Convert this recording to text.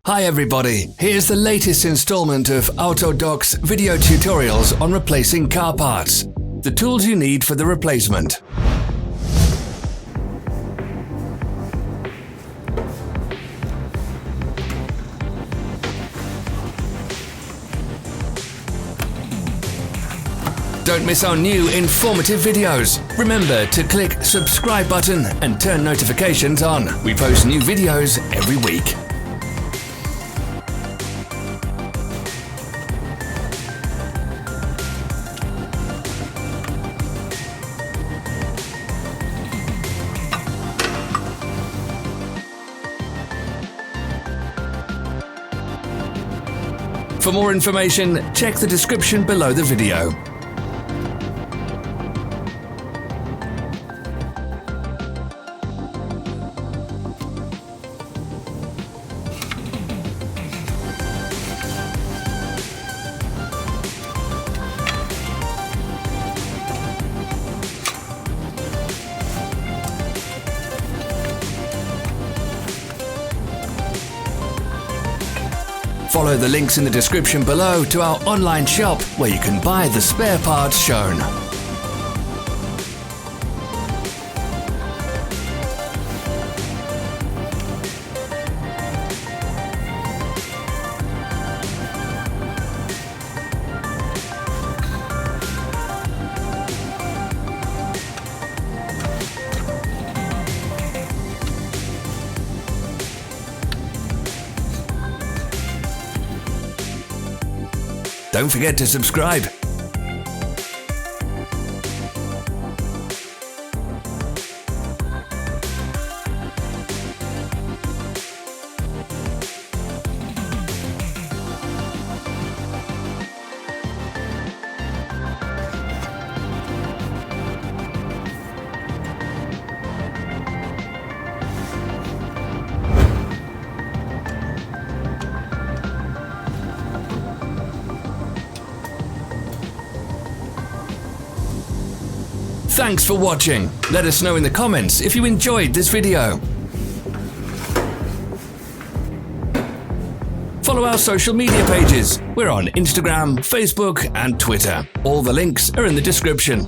Hi everybody, here's the latest installment of Autodoc's video tutorials on replacing car parts. The tools you need for the replacement. Don't miss our new informative videos. Remember to click subscribe button and turn notifications on. We post new videos every week. For more information, check the description below the video. Follow the links in the description below to our online shop where you can buy the spare parts shown. Don't forget to subscribe. Thanks for watching. Let us know in the comments if you enjoyed this video. Follow our social media pages. We're on Instagram, Facebook, and Twitter. All the links are in the description.